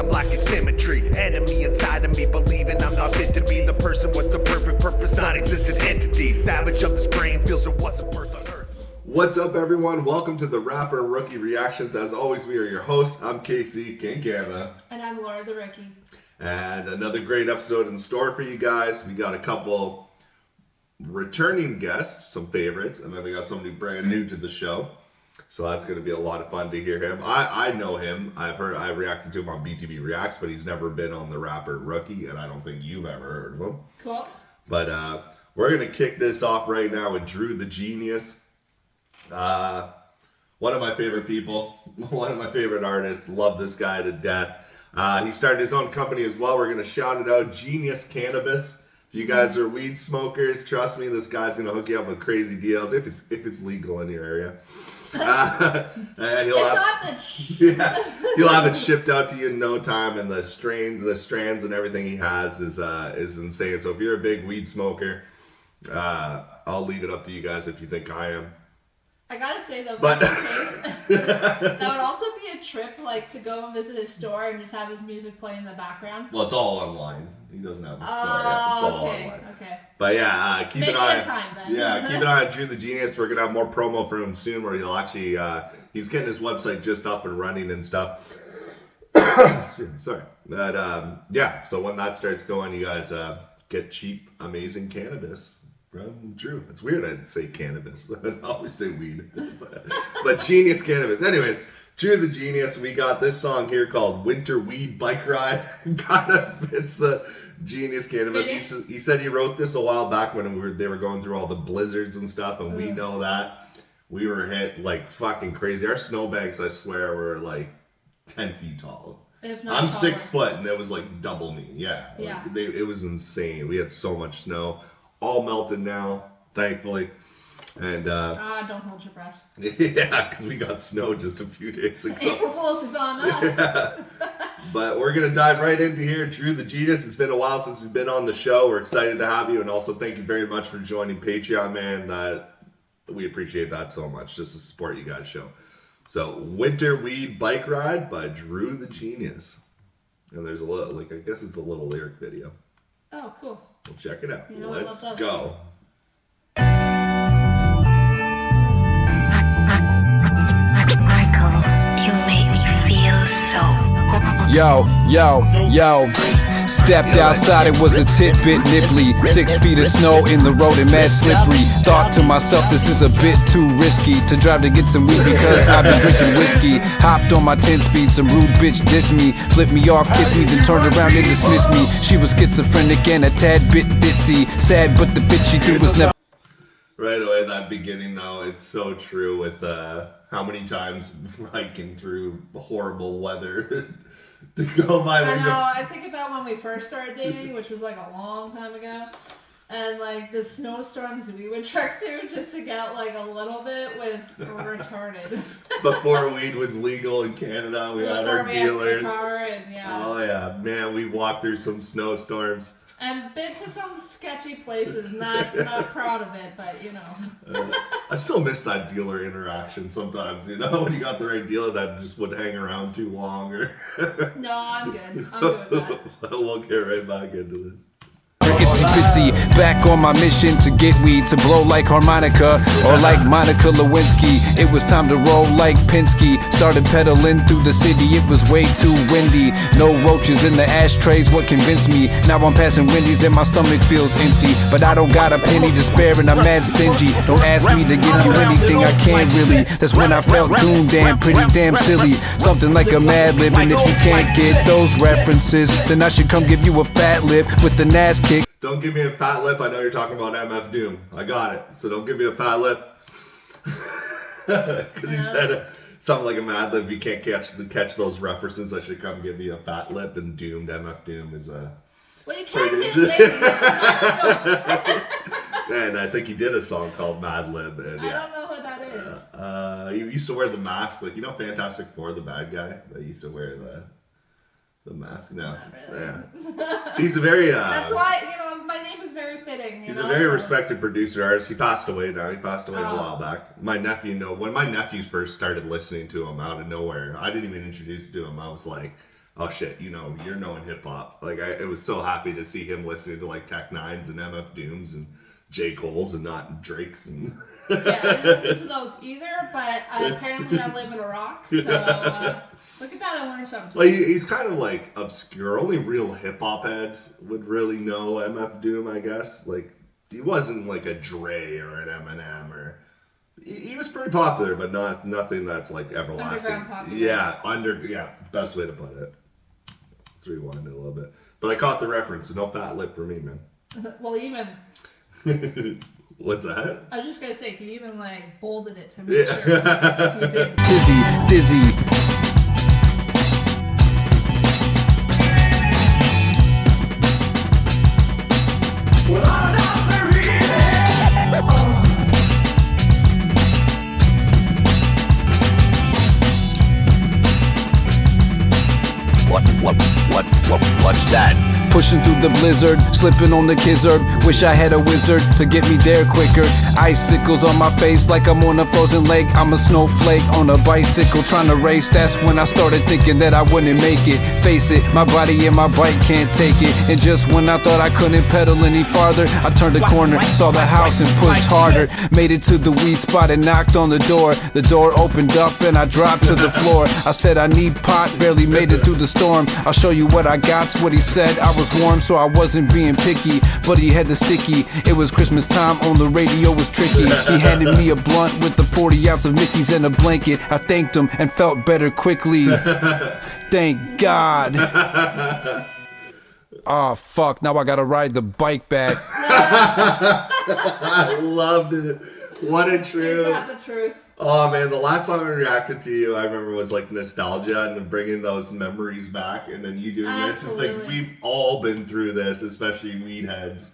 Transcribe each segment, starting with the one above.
lacking symmetry. Enemy inside of me, believing I'm not fit to be the person with the perfect purpose, non-existent entity. Savage of this brain feels there wasn't birth on earth. What's up, everyone? Welcome to the Rapper Rookie Reactions. As always, we are your hosts. I'm Casey, KingCanada. And I'm Laura the Rookie. And another great episode in store for you guys. We got a couple returning guests, some favorites, and then we got somebody brand new to the show. So that's going to be a lot of fun to hear him. I know him. I've reacted to him on BTB Reacts, but he's never been on the Rapper Rookie, and I don't think you've ever heard of him. Cool. But we're going to kick this off right now with Drew the Genius. One of my favorite people, one of my favorite artists. Love this guy to death. He started his own company as well. We're going to shout it out, Genius Cannabis. If you guys are weed smokers, trust me, this guy's going to hook you up with crazy deals if it's legal in your area. And he'll have it shipped out to you in no time, and the strands and everything he has is insane. So if you're a big weed smoker, I'll leave it up to you guys if you think I am. I gotta say though, that would also be a trip, like to go and visit his store and just have his music play in the background. Well, it's all online. He doesn't have a store yet. It's all online. Okay. But yeah, keep an eye. Then. Yeah, keep an eye on Drew the Genius. We're gonna have more promo for him soon, where he'll actually he's getting his website just up and running and stuff. Sorry, but yeah. So when that starts going, you guys get cheap, amazing cannabis. Drew. It's weird I'd say cannabis. I always say weed. but Genius Cannabis. Anyways, Drew the Genius. We got this song here called Winter Weed Bike Ride. Kind of fits the Genius Cannabis. He said he wrote this a while back when they were going through all the blizzards and stuff, and we know that. We were hit like fucking crazy. Our snowbanks, I swear, were like 10 feet tall. I'm 6 foot, and it was like double me. Yeah. It was insane. We had so much snow. All melted now, thankfully. And don't hold your breath. Yeah, because we got snow just a few days ago. April Fool's is on us. Yeah. But we're gonna dive right into here. Drew the Genius. It's been a while since he's been on the show. We're excited to have you, and also thank you very much for joining Patreon, man. We appreciate that so much, just to support you guys' show. So, Winter Weed Bike Ride by Drew the Genius. And there's a little, I guess it's a little lyric video. Oh, cool. We'll check it out. You know, let's go. Michael, you make me feel so. Yo. Stepped outside, it was a tidbit nipply. 6 feet of snow in the road and mad slippery. Thought to myself, this is a bit too risky to drive to get some weed because I've been drinking whiskey. Hopped on my 10-speed, some rude bitch dissed me. Flipped me off, kissed me, then turned around and dismissed me. She was schizophrenic and a tad bit bitsy. Sad, but the fit she threw was never. Right away, that beginning though, it's so true with how many times hiking through horrible weather to go by. I know, I think about when we first started dating, which was like a long time ago, and like the snowstorms we would trek through just to get like a little bit was retarded. Before weed was legal in Canada, we had our dealers. Yeah. Oh yeah, man, we walked through some snowstorms. And been to some sketchy places, not proud of it, but you know. I still miss that dealer interaction sometimes, you know, when you got the right dealer that just would hang around too long. Or No, I'm good. I'm good with that. We'll get right back into this. Itsy bitsy, back on my mission to get weed to blow like harmonica or like Monica Lewinsky. It was time to roll like Penske. Started pedaling through the city, it was way too windy. No roaches in the ashtrays, what convinced me? Now I'm passing Wendy's and my stomach feels empty. But I don't got a penny to spare and I'm mad stingy. Don't ask me to give you anything I can't really. That's when I felt doomed and pretty damn silly. Something like a Mad Lib, and if you can't get those references, then I should come give you a fat lip with the Nas kick. Don't give me a fat lip. I know you're talking about MF Doom. I got it. So don't give me a fat lip. Because he said something like a Mad Lib. You can't catch those references. I should come give me a fat lip. And Doomed, MF Doom is a... Well, you can't get ladies. And I think he did a song called Mad Lib. And, yeah. I don't know who that is. He used to wear the mask. Like, you know Fantastic Four, the bad guy? They used to wear the mask. No. Really. Yeah. He's a very... That's why, you know, my name is very fitting. He's a very respected producer artist. He passed away now. He passed away a while back. My nephew, when my nephews first started listening to him out of nowhere, I didn't even introduce him to him. I oh shit, you're knowing hip hop. Like I was so happy to see him listening to like Tech Nines and MF Dooms and J. Cole's and not Drake's and Yeah, I didn't listen to those either, but apparently I live in a rock, so look at that, I learned something. Like he's kind of like obscure. Only real hip hop heads would really know MF Doom, I guess. Like he wasn't like a Dre or an Eminem or he was pretty popular, but nothing that's like everlasting. Underground popular. Yeah, best way to put it. Let's rewind it a little bit. But I caught the reference, so no fat lip for me, man. Well, even what's that? I was just gonna say, he even like bolded it to make sure you did. Dizzy. What's that? Pushing through the blizzard, slipping on the kizzard. Wish I had a wizard to get me there quicker. Icicles on my face like I'm on a frozen lake. I'm a snowflake on a bicycle trying to race. That's when I started thinking that I wouldn't make it. Face it, my body and my bike can't take it. And just when I thought I couldn't pedal any farther, I turned a corner, saw the house and pushed harder. Made it to the weed spot and knocked on the door. The door opened up and I dropped to the floor. I said I need pot, barely made it through the storm. I'll show you what I got's what he said. I was warm, so I wasn't being picky, but he had the sticky. It was Christmas time, on the radio was tricky. He handed me a blunt with the 40 ounce of Mickey's and a blanket. I thanked him and felt better quickly. Thank God. Oh fuck, now I gotta ride the bike back. I loved it. What a trip. You got the truth. Oh man, the last time I reacted to you, I remember was like nostalgia and bringing those memories back, and then you doing Absolutely. this. It's like we've all been through this, especially weed heads.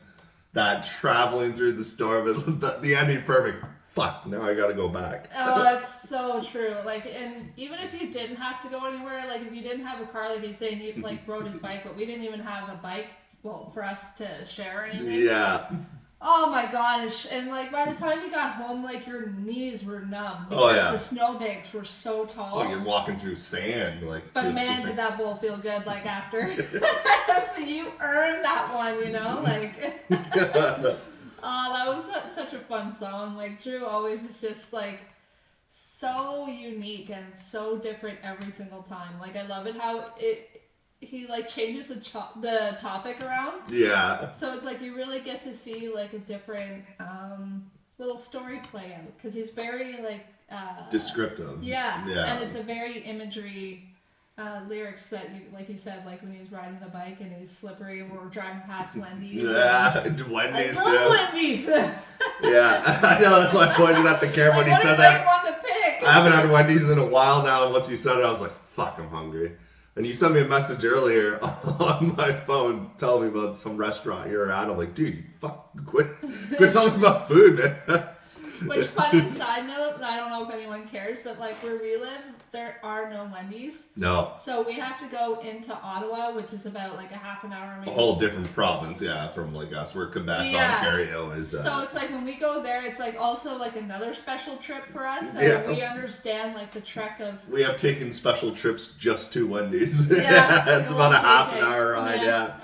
That traveling through the storm, the ending perfect. Fuck, now I gotta go back. Oh, that's so true. Like, and even if you didn't have to go anywhere, like if you didn't have a car, like he's saying, he like rode his bike, but we didn't even have a bike, well, for us to share or anything. Yeah. Oh my gosh, and like by the time you got home, like your knees were numb because Oh, yeah. the snowbanks were so tall. Oh, you're walking through sand, like. But man, did that bowl feel good, like after. You earned that one, like. Oh, that was such a fun song. Like Drew always is just like so unique and so different every single time. Like I love it how he like changes the topic around. Yeah. So it's like you really get to see like a different little story play out because he's very like descriptive. Yeah. Yeah. And it's a very imagery lyrics that like you said, like when he was riding the bike and he's slippery and we're driving past Wendy's. Yeah, Wendy's I too. love Wendy's. Yeah, I know, that's why I pointed at the camera when he said that. What a great one to pick. I haven't had Wendy's in a while now, and once he said it, I was like, fuck, I'm hungry. And you sent me a message earlier on my phone telling me about some restaurant you're at. I'm like, dude, quit telling me about food, man. Which, funny side note, I don't know if anyone cares, but like where we live, there are no Wendy's. No. So we have to go into Ottawa, which is about like a half an hour maybe. A whole different province, yeah, from like us. We're Quebec, Yeah. Ontario is. So it's like when we go there, it's like also like another special trip for us. So Yeah. we understand like the trek of. We have taken special trips just to Wendy's. Yeah, It's about a half an okay. hour ride, yeah.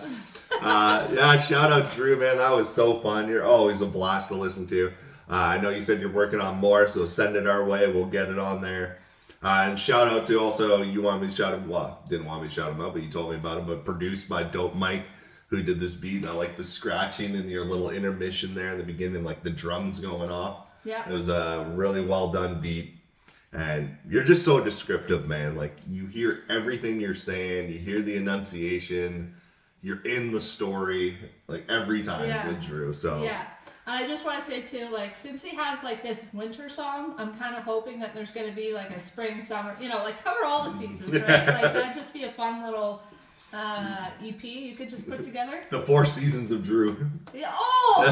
Yeah, shout out Drew, man. That was so fun. You're always a blast to listen to. I know you said you're working on more, so send it our way. We'll get it on there. And shout out to also, you want me to shout him, well, didn't want me to shout him out, but you told me about him, but produced by Dope Mike, who did this beat. I like the scratching and your little intermission there in the beginning, like the drums going off. Yeah. It was a really well done beat. And you're just so descriptive, man. Like, you hear everything you're saying, you hear the enunciation, you're in the story, like, every time with Drew. So Yeah. And I just want to say too, like, since he has like this winter song, I'm kind of hoping that there's going to be like a spring, summer, like cover all the seasons, right? Like that'd just be a fun little EP you could just put together. The 4 seasons of Drew. Yeah. Oh!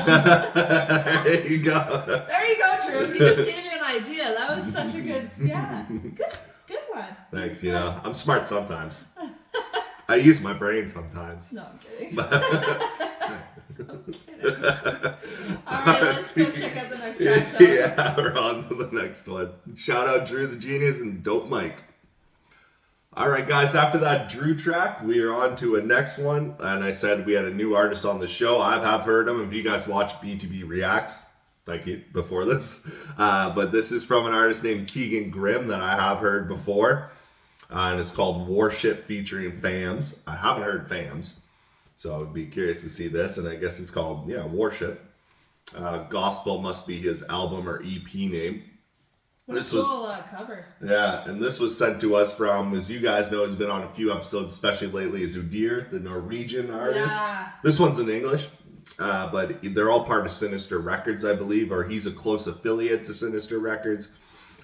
There you go. There you go, Drew. He just gave me an idea. That was such a good one. Thanks, I'm smart sometimes. I use my brain sometimes. No, I'm kidding. I'm kidding. Alright, let's go check out the next track, shall we? Yeah, we're on to the next one. Shout out Drew the Genius and Dope Mike. All right, guys, after that Drew track, we are on to a next one. And I said we had a new artist on the show. I have heard him. If you guys watch BTB Reacts, thank you, before this. But this is from an artist named Keegan Grim that I have heard before. And it's called Warship featuring Fams. I haven't heard Fams, so I would be curious to see this. And I guess it's called, Warship. Gospel must be his album or EP name. What a cool cover. Yeah, and this was sent to us from, as you guys know, has been on a few episodes, especially lately, is Udir, the Norwegian artist. Yeah. This one's in English, but they're all part of Sinister Records, I believe, or he's a close affiliate to Sinister Records.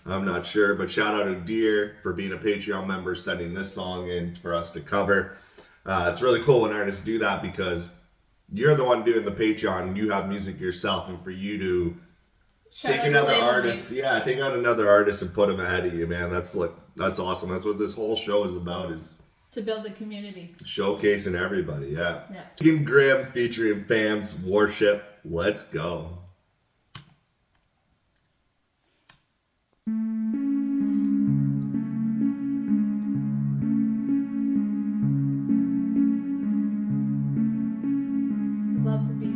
I'm not sure, but shout out Udir for being a Patreon member, sending this song in for us to cover. It's really cool when artists do that because you're the one doing the Patreon and you have music yourself, and for you to take another artist, take out another artist and put them ahead of you, man. That's awesome. That's what this whole show is about, is to build a community. Showcasing everybody, yeah. Keegan Grim featuring Fams, Warship. Let's go. Love the beat.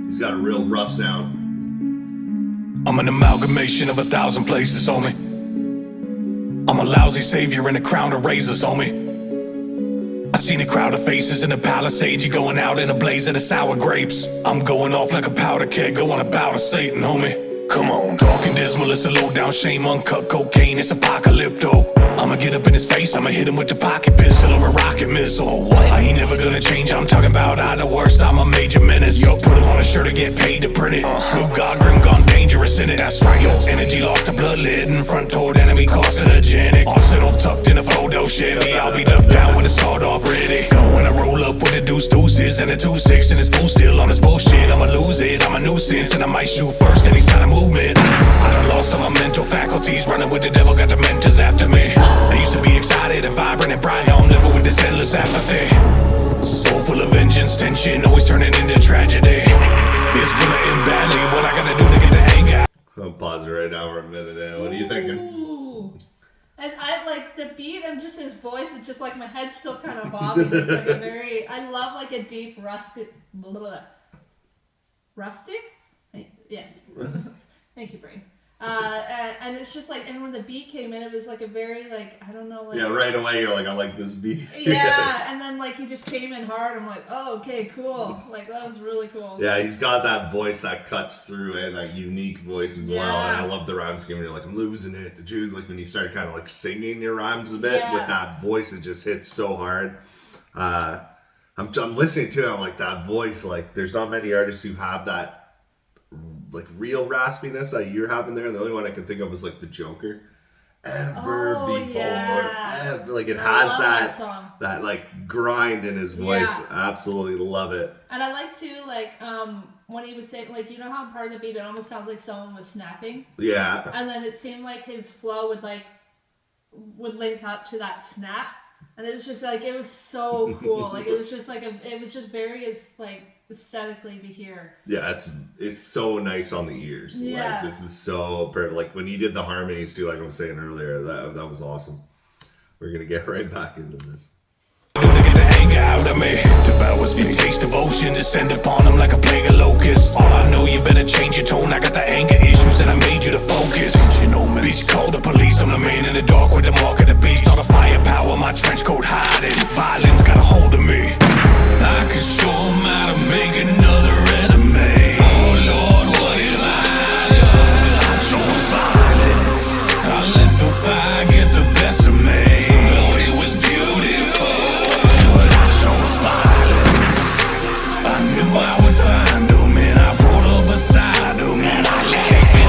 He's got a real rough sound. I'm an amalgamation of 1,000 places, homie. I'm a lousy savior in a crown of razors, homie. I seen a crowd of faces in a palisade. You going out in a blaze of the sour grapes. I'm going off like a powder keg, going about of Satan, homie. Come on, talking dismal, it's a low down shame. Uncut cocaine, it's apocalypto. I'ma get up in his face, I'ma hit him with the pocket pistol or a rocket missile. What? I ain't never gonna change, I'm talking about I the worst, I'm a major menace. Yo, put it on a shirt or get paid to print it. Good God, Grim gone dangerous in it. That's right, yo, energy lost to bloodlet in front toward enemy carcinogenic. Arsenal tucked in a photo Chevy, I'll be ducked down with a sawed off ready. Go when I roll up with the deuces and a 2-6 and his fool still on his bullshit. I'ma lose it, I'm a nuisance and I might shoot first any sign of movement. I done lost all my mental faculties, running with the devil, got the mentors after me. I used to be excited and vibrant and bright, now I'm living with this endless apathy. Soul full of vengeance, tension, always turning into tragedy. It's gonna end badly, what I gotta do to get the anger. I'll pause it right now for a minute. What are you thinking? Ooh. And I like the beat and just his voice, it's just like my head's still kind of bobbing. It's like a very, I love like a deep rustic? Yes. Thank you, Brain. And it's just like, and when the beat came in, it was like a very like, I don't know, like, yeah, right away you're like, I like this beat. Yeah, and then like he just came in hard. I'm like, oh, okay, cool. Like that was really cool. Yeah, he's got that voice that cuts through and that unique voice as well. And I love the rhyme scheme. You're like, I'm losing it. The Jews, like when you start kind of like singing your rhymes a bit with that voice, it just hits so hard. I'm listening to it. I'm like, that voice. Like, there's not many artists who have that like real raspiness that you're having there. And the only one I can think of is like the Joker. Ever like it has that like grind in his voice. Absolutely love it. And I like too, like when he was saying, like, you know how part of the beat it almost sounds like someone was snapping. Yeah. And then it seemed like his flow would link up to that snap, and it was just like, it was so cool. Like it was just like it was just very like aesthetically to hear. Yeah, it's so nice on the ears. Yeah. Like, this is so perfect. Like when he did the harmonies too, like I was saying earlier, that was awesome. We're gonna get right back into this. To get the anger out of me, devours me, taste devotion, descend upon them like a plague of locusts. All I know, you better change your tone. I got the anger issues and I made you to focus. Don't you know me? Bitch, call the police. I'm the man in the dark with the mark of the beast. All the firepower, my trench coat hiding. Violence got a hold of me. I could show them how to make another enemy. Oh Lord, what have I done? I chose violence. I let the fire get the best of me. Lord, it was beautiful, but I chose violence. I knew I would find them, and I pulled up beside them, and I let it go.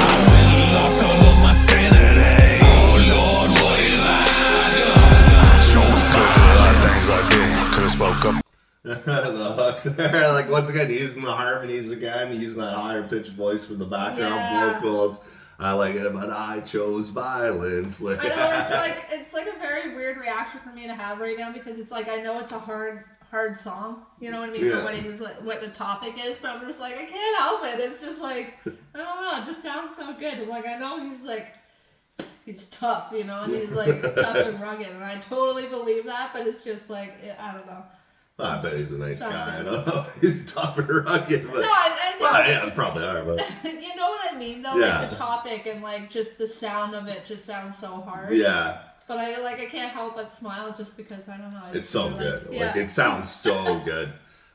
I went and lost all of my sanity. Oh Lord, what have I done? I chose violence. The hook there, like once again using the harmonies again, using that higher pitched voice for the background vocals. I like it, but I chose violence. Like, I know, it's like a very weird reaction for me to have right now, because it's like, I know it's a hard song, you know what I mean, for what it is, like, what the topic is, but I'm just like, I can't help it. It's just like, I don't know, it just sounds so good. Like, I know he's like, he's tough, you know, and he's like tough and rugged, and I totally believe that, but it's just like, I don't know. Well, I bet he's a nice Sounds guy. I good. don't know. He's tough and rugged. But, No, I know. well, yeah, probably are, but. You know what I mean, though? Yeah. Like the topic and like just the sound of it just sounds so hard. Yeah. But I can't help but smile just because I don't know. It's so good. Yeah. Like, it sounds so good.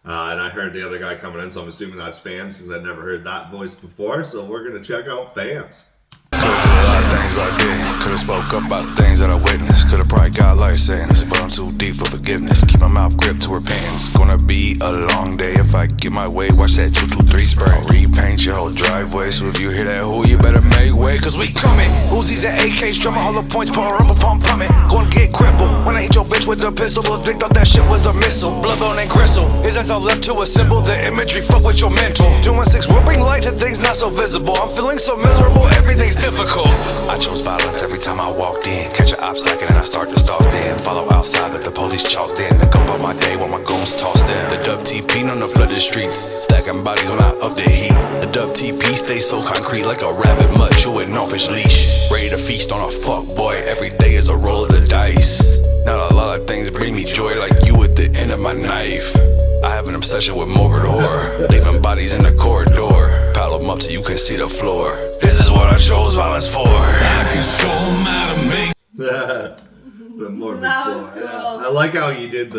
And I heard the other guy coming in, so I'm assuming that's Fams, since I'd never heard that voice before. So we're going to check out Fams. Things I did, could've spoke up about things that I witnessed. Could've probably got life sentence, but I'm too deep for forgiveness. Keep my mouth gripped to repentance. Gonna be a long day if I get my way. Watch that 223 spray. I'll repaint your whole driveway. So if you hear that who, you better make way, cause we coming. Uzis and AKs, drumming all the points, pour rubber pump pumping. Gonna get crippled when I hit your bitch with the pistol. Was big, thought that shit was a missile. Bloodbone and gristle. Is that all left to assemble? The imagery, fuck with your mental. 216, we'll bring light to things not so visible. I'm feeling so miserable, everything's difficult. I chose violence every time I walked in. Catch a op slacking and I start to stalk then. Follow outside, let the police chalked in. Think about my day when my goons tossed in. The dub TP on the flooded streets, stacking bodies when I up the heat. The dub TP stays so concrete like a rabbit mutt chewing off his leash. Ready to feast on a fuck boy, every day is a roll of the dice. Not a lot of things bring me joy like you at the end of my knife. I have an obsession with morbid horror, leaving bodies in the corridor. Pile them up so you can see the floor. This is what I chose violence for. I can show 'em how to make. The morbid That was floor, cool. yeah. I like how you did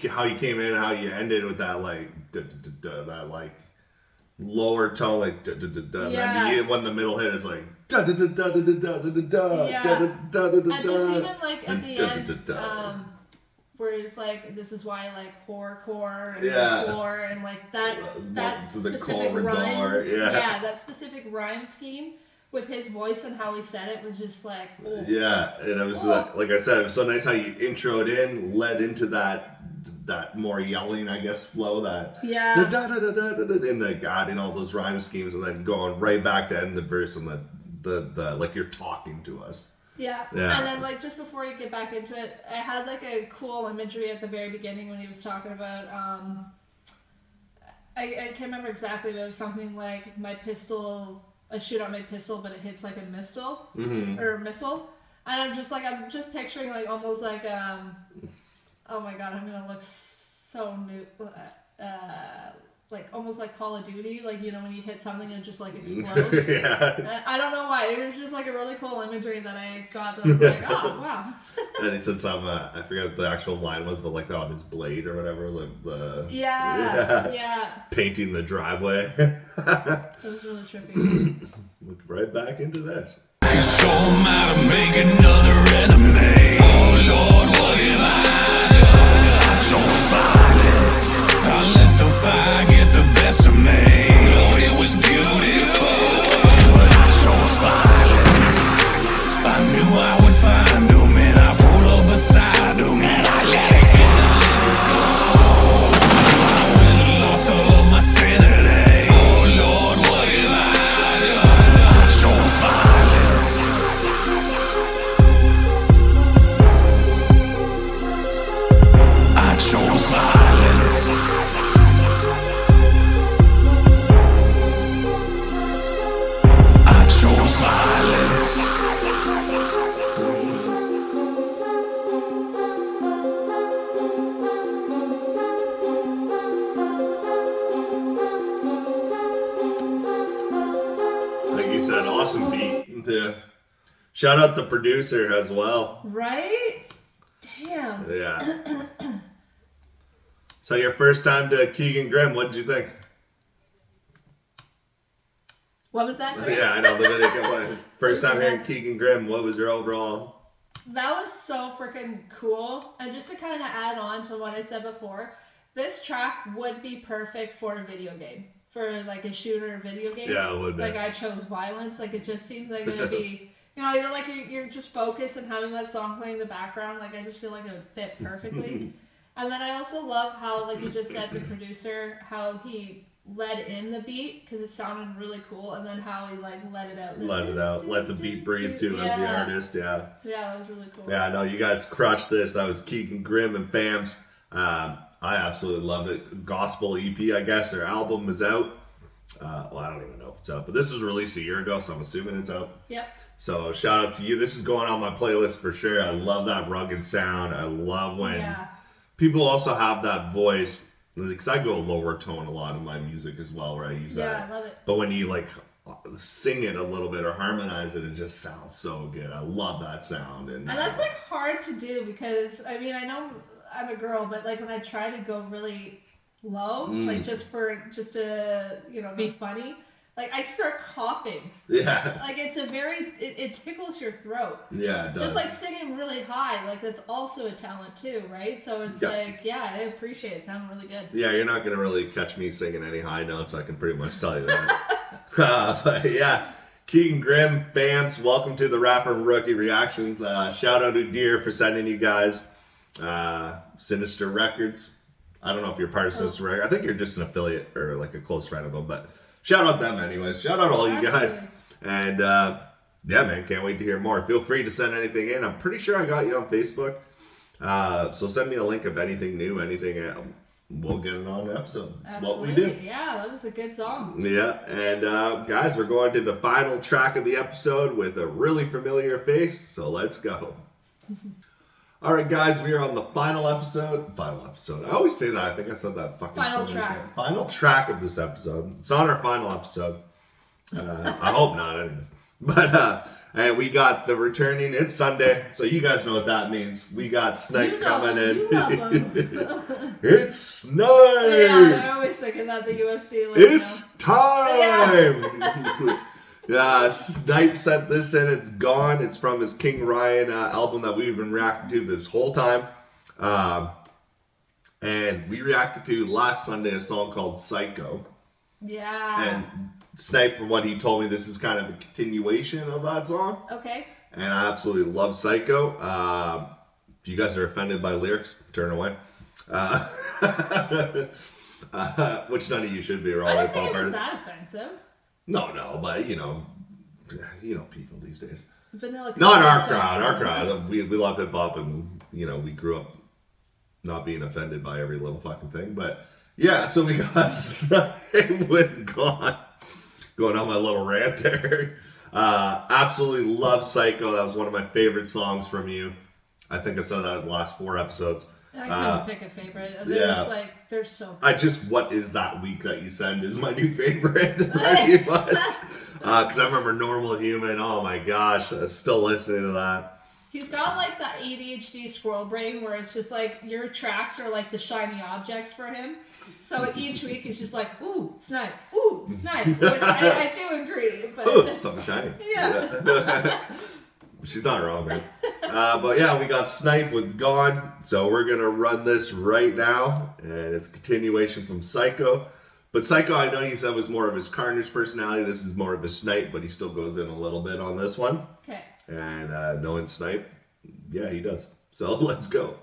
how you came in and how you ended with that like that like lower tone like Yeah. and when the middle hit it's like da da da da da da da da da Yeah. da da da And da just even like at the da, end, da, da. where it's like, this is why I like horrorcore and Yeah. floor and like that The specific corridor, rhyme. yeah. That specific rhyme scheme with his voice and how he said it was just like, oh. Yeah, and it was like I said, it was so nice how you introed in, led into that more yelling, I guess, flow, that Yeah. da da da da da da, and like adding all those rhyme schemes, and then going right back to end the verse, and the like you're talking to us. Yeah. Yeah. And then like just before you get back into it, I had like a cool imagery at the very beginning when he was talking about I can't remember exactly, but it was something like my pistol, I shoot out my pistol, but it hits like a missile or missile. And I'm just picturing like almost like oh my god, I'm gonna look so new, like almost like Call of Duty, like, you know, when you hit something and it just like explodes. Yeah. I don't know why, it was just like a really cool imagery that I got that I was like, oh wow. And he said some, I forget what the actual line was, but like on his blade or whatever, like the Yeah. painting the driveway. It was really trippy. Look right back into this. I can show 'em how to make another enemy. Oh Lord, what have I done? I chose violence. I let the fire get the best of me. Lord, it was beautiful, but I chose violence. I knew I would find 'em, and I pulled up beside 'em, and I let it go. I went and lost all of my sanity. Oh Lord, what have I done? I chose violence. I chose violence. I chose violence. Like you said, awesome beat. Yeah. Shout out the producer as well. Right? Damn. Yeah. So your first time to Keegan Grim, what did you think? What was that? Yeah, I know. The first time hearing Keegan Grim, what was your overall? That was so freaking cool. And just to kind of add on to what I said before, this track would be perfect for a video game. For like a shooter video game. Yeah, it would be. Like I chose violence. Like it just seems like it would be, you know, you're just focused and having that song playing in the background. Like I just feel like it would fit perfectly. And then I also love how, like you just said, the producer, how he led in the beat because it sounded really cool, and then how he like let it out. Let the beat breathe too as the artist. Yeah. Yeah, that was really cool. Yeah, I know you guys crushed this. That was Keegan Grim and Fams. I absolutely loved it. Gospel EP, I guess. Their album is out. Well, I don't even know if it's out, but this was released a year ago, so I'm assuming it's out. Yep. So shout out to you. This is going on my playlist for sure. I love that rugged sound. I love when people also have that voice, because I go lower tone a lot in my music as well, where I use that. Yeah, I love it. But when you like sing it a little bit or harmonize it, it just sounds so good. I love that sound. And that's like hard to do because, I mean, I know I'm a girl, but like when I try to go really low, like just to, you know, be funny, like I start coughing. Yeah. Like it's a very, it tickles your throat. Yeah, it does. Just like singing really high, like that's also a talent too, right? So it's like, yeah, I appreciate it. It sounds really good. Yeah, you're not going to really catch me singing any high notes, I can pretty much tell you that. But yeah, Keegan Grim fans, welcome to the Rapper and Rookie Reactions. Shout out to Deer for sending you guys Sinister Records. I don't know if you're part of Sinister Records. I think you're just an affiliate or like a close friend of them, but shout out them anyways. Shout out all you guys. And yeah, man, can't wait to hear more. Feel free to send anything in. I'm pretty sure I got you on Facebook. So send me a link of anything new, anything. We'll get it on the episode. That's what we do. Yeah, that was a good song. Yeah, and guys, we're going to the final track of the episode with a really familiar face, so let's go. All right, guys, we are on the final episode. Final episode. I always say that. I think I said that fucking final track. Final track of this episode. It's on our final episode. I hope not, anyways. But and we got the returning. It's Sunday, so you guys know what that means. We got Snipe coming in. It's Snipe. Yeah, I always think about the UFC. Like, it's time. Yeah, Snipe sent this in. It's gone. It's from his King Ryan album that we've been reacting to this whole time. And we reacted to last Sunday a song called Psycho. Yeah. And Snipe, from what he told me, this is kind of a continuation of that song. Okay. And I absolutely love Psycho. If you guys are offended by lyrics, turn away. Which none of you should be. We're all hip hop artists. I don't think it was that offensive. No, but you know people these days. Vanilla. Not our crowd. Our crowd. We love hip hop, and you know we grew up not being offended by every little fucking thing. But yeah, so we got Snipe with Gone. Going on my little rant there. Absolutely love Psycho. That was one of my favorite songs from you. I think I said that in the last 4 episodes. I couldn't pick a favorite. They're so good. What is that week that you send is my new favorite. Pretty much. Because I remember Normal Human. Oh my gosh. I'm still listening to that. He's got like that ADHD squirrel brain where it's just like your tracks are like the shiny objects for him. So each week he's just like, ooh, Snipe, which I do agree. But ooh, something shiny. Yeah. She's not wrong, man. But yeah, we got Snipe with Gone. So we're going to run this right now. And it's a continuation from Psycho. But Psycho, I know you said was more of his Carnage personality. This is more of his Snipe, but he still goes in a little bit on this one. Okay. And knowing Snipe, yeah, he does. So let's go.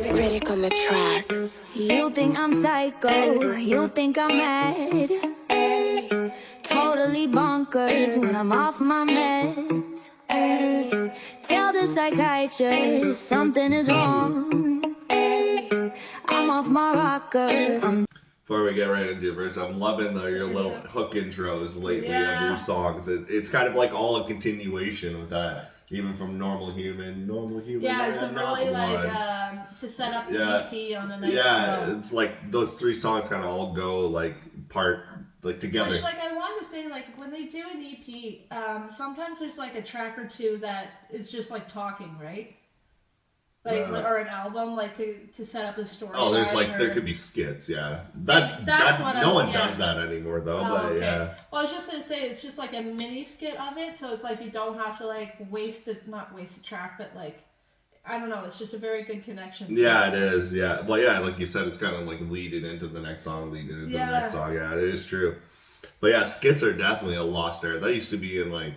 Ready on the track. You think I'm psycho, you think I'm mad. Ay, totally bonkers when I'm off my meds. Ay, tell the psychiatrist something is wrong. Ay, I'm off my rocker. Before we get right into your verse, I'm loving your little hook intros lately of your songs. It's kind of like all a continuation of that. Even from Normal Human. Yeah, it's really like to set up the EP on a nice flow. It's like those 3 songs kind of all go like together. Which, like, I want to say, like, when they do an EP, sometimes there's like a track or 2 that is just like talking, right? Like, or an album, like to set up a story. Oh, there's there could be skits, yeah. That's what no one does that anymore, though. Oh, but okay. yeah. Well, I was just gonna say it's just like a mini skit of it, so it's like you don't have to like not waste a track, but like I don't know, it's just a very good connection. Yeah, it is. Yeah. Well, yeah, like you said, it's kind of like leading into the next song, the next song. Yeah, it is true. But yeah, skits are definitely a lost era. That used to be in like.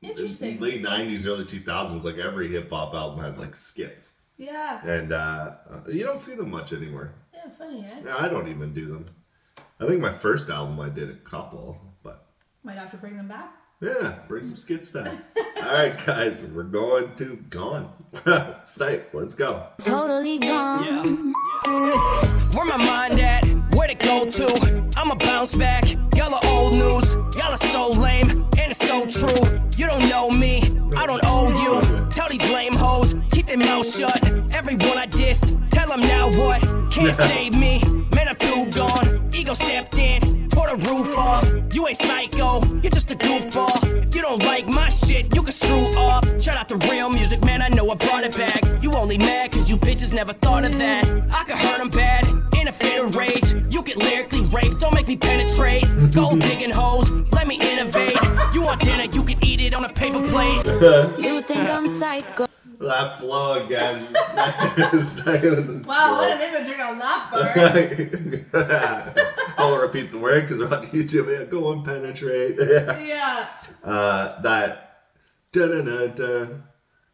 Interesting. Late 90s, early 2000s, like every hip hop album had like skits. Yeah. And you don't see them much anymore. Yeah, funny, eh? Yeah, I don't even do them. I think my first album I did a couple, but might have to bring them back. Yeah, bring some skits back. All right, guys, we're going to Gone. Snipe, let's go. Totally gone. Where my mind at? Where'd it go to? I'ma bounce back. Y'all are old news. Y'all are so lame, and it's so true. You don't know me, I don't owe you. Tell these lame hoes, keep their mouth shut. Everyone I dissed, tell them now what? Can't save me, man, I'm too gone. Ego stepped in, tore the roof off. You ain't psycho, you're just a goofball. If you don't like my shit, you can screw off. Shout out to real music, man, I know I brought it back. You only mad cause you bitches never thought of that. I could hurt them bad, in a fit of rage. You get lyrically raped, don't make me penetrate. Gold digging hoes, let me innovate. You want dinner, you can eat it on a paper plate. You think I'm psycho. That flow again. Wow, what an imagery on that bar. I won't repeat the word because we're on YouTube. Yeah, go and penetrate. Yeah. That. Da-da-da-da.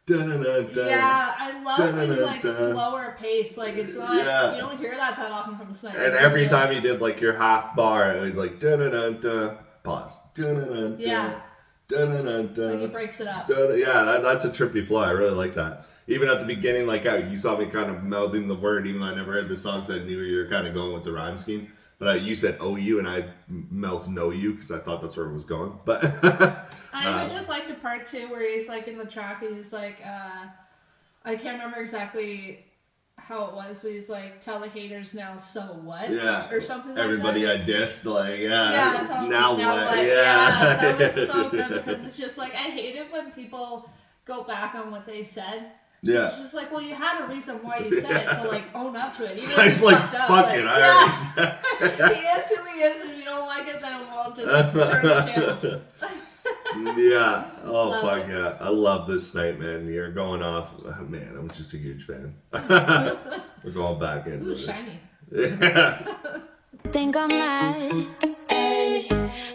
Da-da-da-da. Yeah, I love his like slower pace. Like it's not, you don't hear that often from Snipe. And every time he did like your half bar, it was like da-da-da-da. Pause. Da-da-da-da. Yeah. Da-da-da-da. Like he breaks it up. Yeah, that's a trippy flow. I really like that. Even at the beginning, like how you saw me kind of melding the word, even though I never heard the song, so I knew you were kind of going with the rhyme scheme. But you said OU, and I melded know you because I thought that's where it was going. But I even just like the part too where he's like in the track and he's like, I can't remember exactly how it was, but he's like, tell the haters now, so what? Yeah. Or something like Everybody that. I dissed, like, Now what? Yeah. That was so good because it's just like, I hate it when people go back on what they said. Yeah. It's just like, well, you had a reason why you said it, so like own up to it. So it's like, fuck it, I already. He is who he is, and if you don't like it, then we'll just turn the channel. Yeah. Oh, Love fuck it. yeah. I love this night, man. You're going off. Oh, man, I'm just a huge fan. We're going back into Ooh, it. shiny. Yeah. Think I'm mad, ay,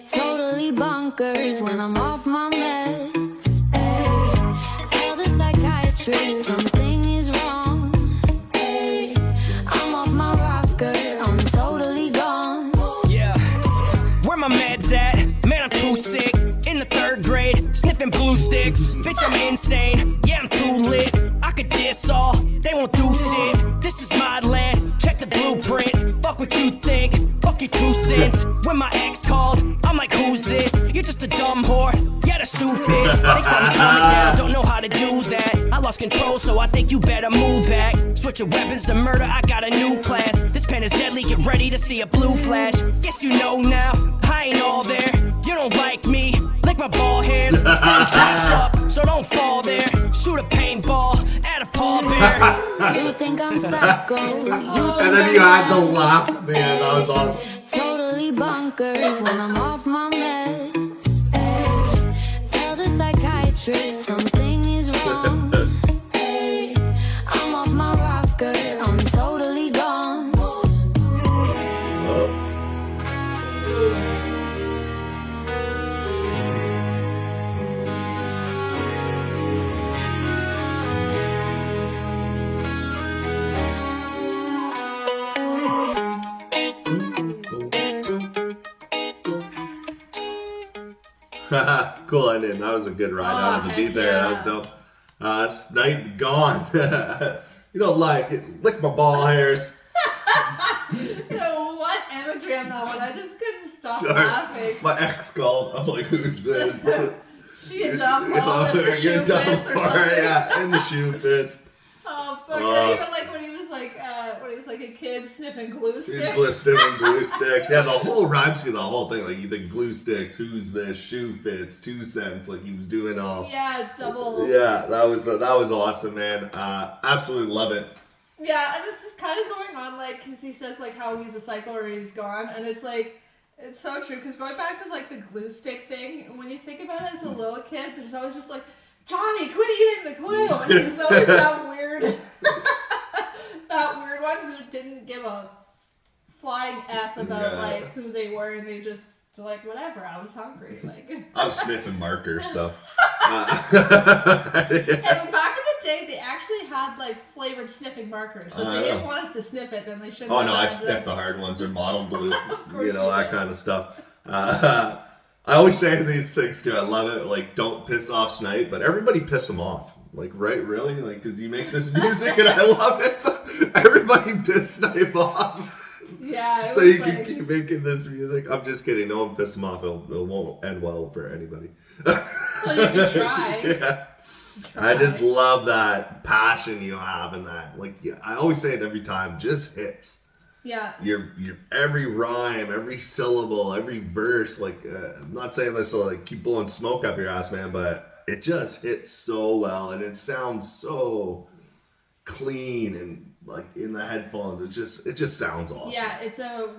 totally bonkers when I'm off my meds, ay. Tell the psychiatrist something is wrong, ay. I'm off my rocker, I'm totally gone. Yeah. Where my meds at? Man, I'm too sick. In the 3rd grade, sniffing blue sticks. Bitch, I'm insane. Yeah, I'm too lit. I could diss all, they won't do shit. This is my land, check the blueprint. Fuck what you think, fuck your 2 cents. When my ex called, I'm like, who's this? You're just a dumb whore, yeah, the shoe fits. They tell me calm it down, don't know how to do that. I lost control, so I think you better move back. Switch your weapons to murder, I got a new class. This pen is deadly, get ready to see a blue flash. Guess you know now, I ain't all there. You don't like me, lick my ball hairs. Setting traps up, so don't fall there. Shoot a paintball at a pallbearer. You think I'm psycho, And then you had to laugh, man. That was awesome. totally bonkers when I'm off my meds, ay. Tell the psychiatrist something is wrong, ay. I'm off my rocker, I'm totally gone. Cool ending. That was a good ride out of the beat there. That was dope. Snipe gone. You don't like it. Lick my ball hairs. You know, what imagery on that one? I just couldn't stop laughing. My ex called. I'm like, who's this? She a dumb ball and the shoe fits or something. Yeah, and the shoe fits. Oh, fuck. I even like when he was like a kid sniffing glue sticks. Sniffing glue sticks. Yeah, the whole rhyme scheme, the whole thing. Like, you think glue sticks, who's this, shoe fits, 2 cents. Like, he was doing all. Yeah, double. Yeah, that was awesome, man. Absolutely love it. Yeah, and it's just kind of going on, like, because he says, like, how he's a cycle or he's gone, and it's, like, it's so true, because going back to, like, the glue stick thing, when you think about it as a little kid, there's always just, like, Johnny, quit eating the glue! And he's always that weird one who didn't give a flying F about, like, who they were, and they just, like, whatever, I was hungry, like. I'm sniffing markers, so. And back in the day, they actually had like flavored sniffing markers. So if they didn't want us to sniff it, then they shouldn't. Oh no, I sniffed the hard ones or bottle blue, you know, that kind of stuff. I always say these things too. I love it. Like, don't piss off Snipe, but everybody piss him off. Like, right? Really? Like, because you make this music and I love it. So everybody piss Snipe off. Yeah. So you can keep making this music. I'm just kidding. No one piss him off. It won't end well for anybody. Well, you can try. Yeah. I just love that passion you have in that. Like, yeah, I always say it every time. Just hits. Yeah. Your every rhyme, every syllable, every verse. Like, I'm not saying this to like keep blowing smoke up your ass, man, but it just hits so well and it sounds so clean and like in the headphones. It just sounds awesome. Yeah, it's a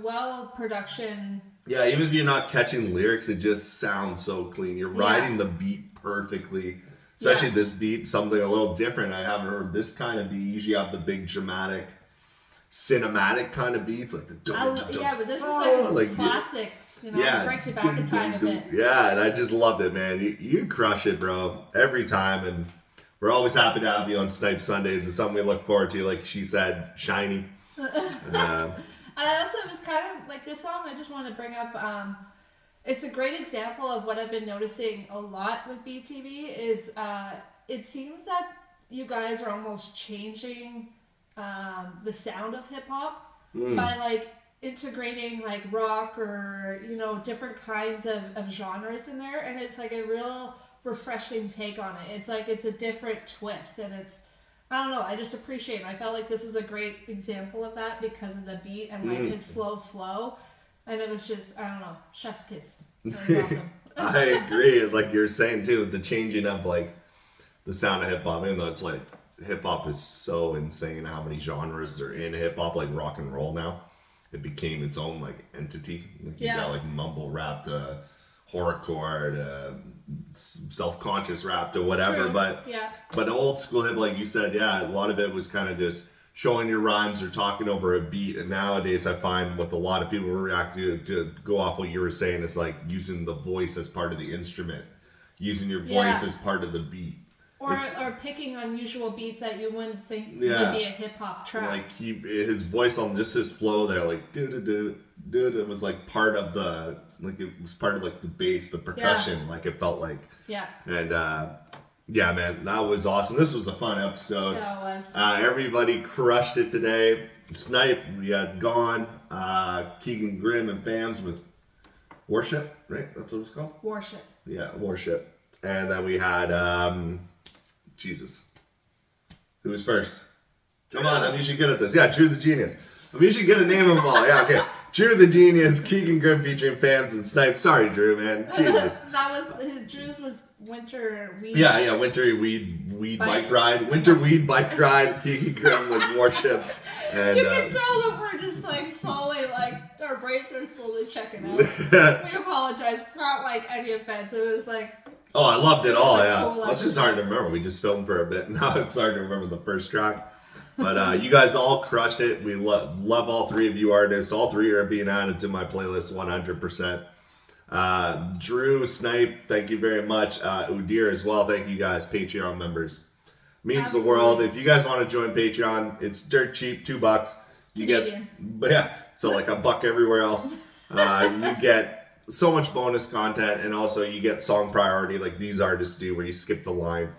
production. Yeah, even if you're not catching lyrics, it just sounds so clean. You're riding the beat perfectly. Especially this beat, something a little different. I haven't heard this kind of beat. You usually have the big dramatic, cinematic kind of beats, like the yeah, but this is like a classic. You know, it brings you back in time a bit. Yeah, and I just loved it, man. You crush it, bro, every time. And we're always happy to have you on Snipe Sundays. It's something we look forward to, like she said, shiny. And I also was kind of like this song. I just want to bring up. It's a great example of what I've been noticing a lot with BTB is it seems that you guys are almost changing the sound of hip hop by like integrating like rock or, you know, different kinds of genres in there, and it's like a real refreshing take on it. It's like it's a different twist, and it's, I don't know, I just appreciate it. I felt like this was a great example of that because of the beat and like his slow flow. And it was just, I don't know, chef's kiss. Awesome. I agree. Like you're saying too, the changing of like the sound of hip hop, even though it's like hip hop is so insane how many genres are in hip hop, like rock and roll now. It became its own like entity. Like you got like mumble rap to horrorcore to self-conscious rap to whatever. True. But old school hip, like you said, a lot of it was kind of just showing your rhymes or talking over a beat. And nowadays I find with a lot of people react to go off what you were saying, is like using the voice as part of the instrument, using your voice as part of the beat. Or picking unusual beats that you wouldn't think would be a hip hop track. Like his voice on just his flow there, like do, it was like part of the, like it was part of like the bass, the percussion, like it felt like. Yeah. And yeah, man, that was awesome. This was a fun episode. Yeah, it was. Everybody crushed it today. Snipe, we had Gone, Keegan Grim and Fams with Worship, right? That's what it was called? Worship. Yeah, Worship. And then we had, Jesus. Who was first? Come on, I'm usually good at this. Yeah, Drew the Genius. I'm usually good at naming them all. Yeah, okay. Drew the Genius, Keegan Grim featuring Fams and Snipe. Sorry, Drew, man. Jesus. Drew's was Winter Weed. Yeah, Winter Weed Bike Ride. Winter Weed Bike Ride. Keegan Grim was Worship. And, you can tell that we're just like slowly, like, our brains are slowly checking out. We apologize. It's not like any offense. It was like. Oh, I loved it all, Cool, that's just hard to remember. We just filmed for a bit. Now it's hard to remember the first track. But you guys all crushed it. We love all three of you artists. All three are being added to my playlist 100%. Drew, Snipe, thank you very much. Udir as well. Thank you guys, Patreon members. Means the world. If you guys want to join Patreon, it's dirt cheap, $2. You Canadian. So like $1 everywhere else. You get so much bonus content, and also you get song priority like these artists do, where you skip the line.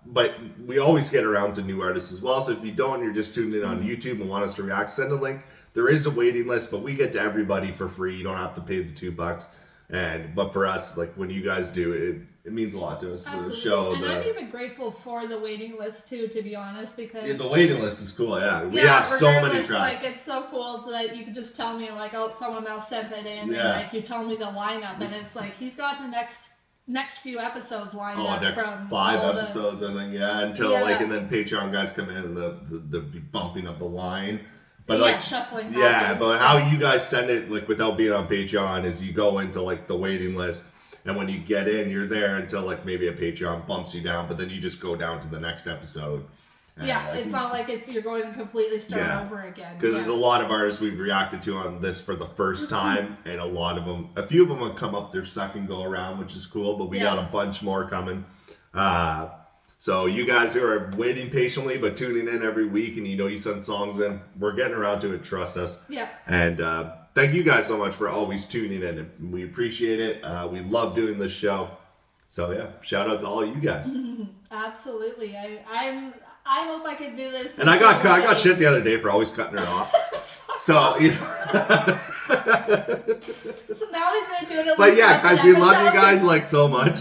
But we always get around to new artists as well. So if you don't, you're just tuned in on YouTube and want us to react, send a link. There is a waiting list, but we get to everybody for free. You don't have to pay the $2. But for us, like when you guys do it means a lot to us. Absolutely. To show and I'm even grateful for the waiting list too, to be honest, because the waiting list is cool. We have so many tracks. Like it's so cool that you can just tell me like, oh, someone else sent it in, and like you tell me the lineup, and it's like he's got the next few episodes lined up. Next from 5 episodes, I think. Until like, and then Patreon guys come in and the bumping of the line. But like shuffling. But how you guys send it like without being on Patreon is you go into like the waiting list, and when you get in, you're there until like maybe a Patreon bumps you down, but then you just go down to the next episode. And it's not like you're going to completely start over again. Because there's a lot of artists we've reacted to on this for the first time, and a few of them have come up their second go around, which is cool, but we got a bunch more coming. So you guys who are waiting patiently but tuning in every week, and you send songs in, we're getting around to it, trust us. Yeah. And thank you guys so much for always tuning in. We appreciate it. We love doing this show. So yeah, shout out to all you guys. Absolutely. I hope I could do this. And I got shit the other day for always cutting her off. So you know. So now he's gonna do it. But yeah, guys, we love you guys like so much.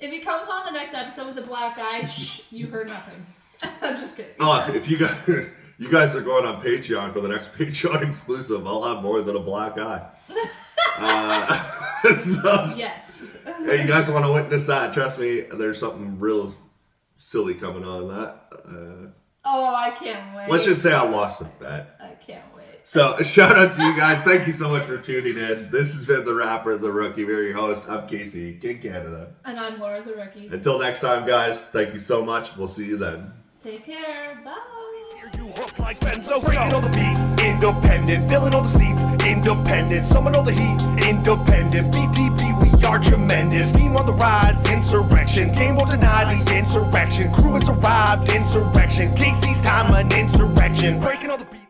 If he comes on the next episode with a black eye, shh, you heard nothing. I'm just kidding. Oh, if you guys are going on Patreon for the next Patreon exclusive, I'll have more than a black eye. So, yes. Hey, you guys want to witness that? Trust me, there's something real silly coming on that. Oh, I can't wait. Let's just say I lost a bet. I can't wait. So, shout out to you guys. Thank you so much for tuning in. This has been The Rapper, The Rookie. We're your host. I'm Casey, KingCanada. And I'm Laura, the Rookie. Until next time, guys, thank you so much. We'll see you then. Take care. Bye. You hook like Benzo, breaking all the beats, independent, filling all the seats, independent, summon all the heat, independent, BTB, we are tremendous, team on the rise, insurrection, game will deny the insurrection, crew has arrived, insurrection, Casey's time, an insurrection, breaking all the beats.